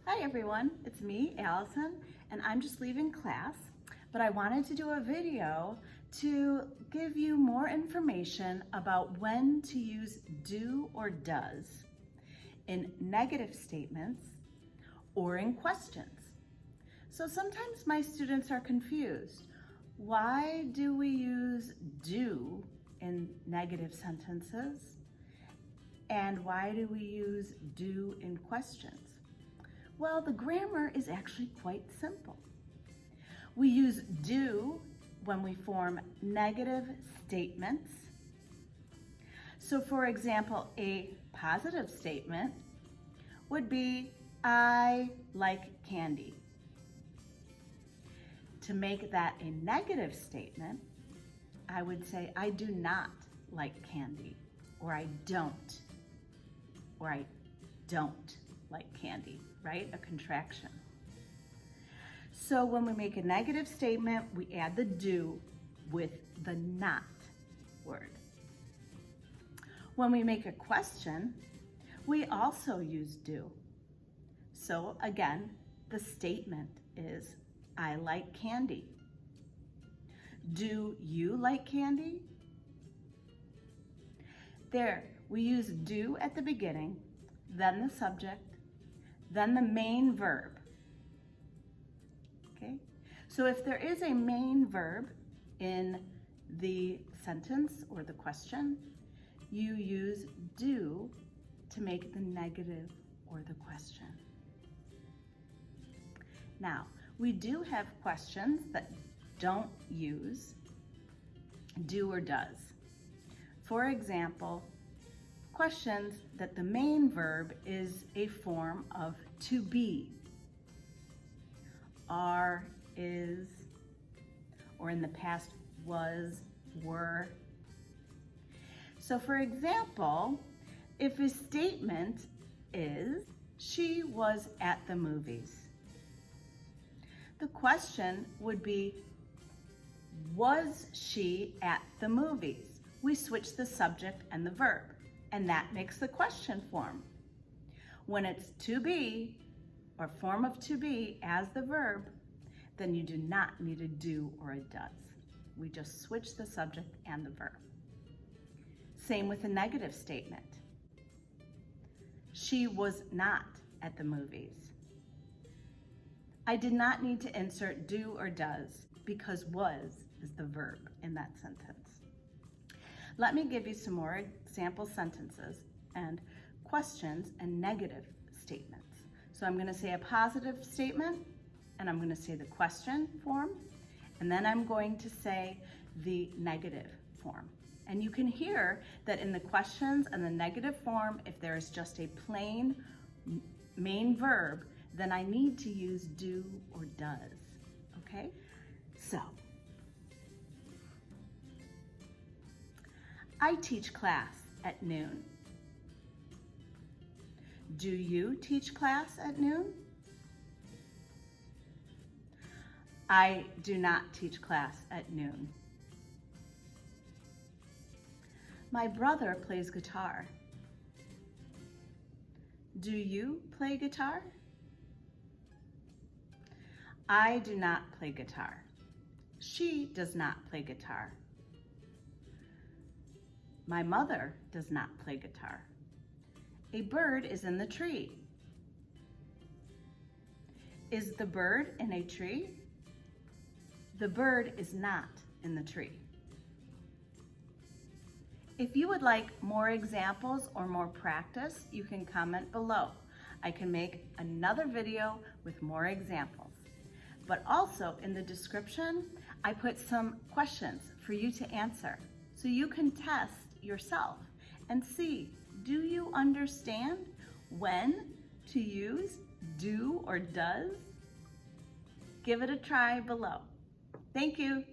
Hi everyone, it's me, Allison, and I'm just leaving class, but I wanted to do a video to give you more information about when to use do or does in negative statements or in questions. So sometimes my students are confused. Why do we use do in negative sentences? And why do we use do in questions? Well, the grammar is actually quite simple. We use do when we form negative statements. So for example, a positive statement would be, I like candy. To make that a negative statement, I would say, I do not like candy, or I don't like candy, right? A contraction. So when we make a negative statement, we add the do with the not word. When we make a question, we also use do. So again, the statement is, I like candy. Do you like candy? There, we use do at the beginning, then the subject, then the main verb. Okay? So if there is a main verb in the sentence or the question, you use do to make the negative or the question. Now, we do have questions that don't use do or does. For example, questions that the main verb is a form of to be, are, is, or in the past was, were. So for example, if a statement is, she was at the movies, the question would be, was she at the movies? We switch the subject and the verb, and that makes the question form. When it's to be, or form of to be as the verb, then you do not need a do or a does. We just switch the subject and the verb. Same with a negative statement. She was not at the movies. I did not need to insert do or does because was is the verb in that sentence. Let me give you some more example sentences and questions and negative statements. So I'm going to say a positive statement, and I'm going to say the question form, and then I'm going to say the negative form. And you can hear that in the questions and the negative form, if there is just a plain main verb, then I need to use do or does, okay? So, I teach class at noon. Do you teach class at noon? I do not teach class at noon. My brother plays guitar. Do you play guitar? I do not play guitar. She does not play guitar. My mother does not play guitar. A bird is in the tree. Is the bird in a tree? The bird is not in the tree. If you would like more examples or more practice, you can comment below. I can make another video with more examples. But also in the description, I put some questions for you to answer so you can test yourself and see, do you understand when to use do or does? Give it a try below. Thank you.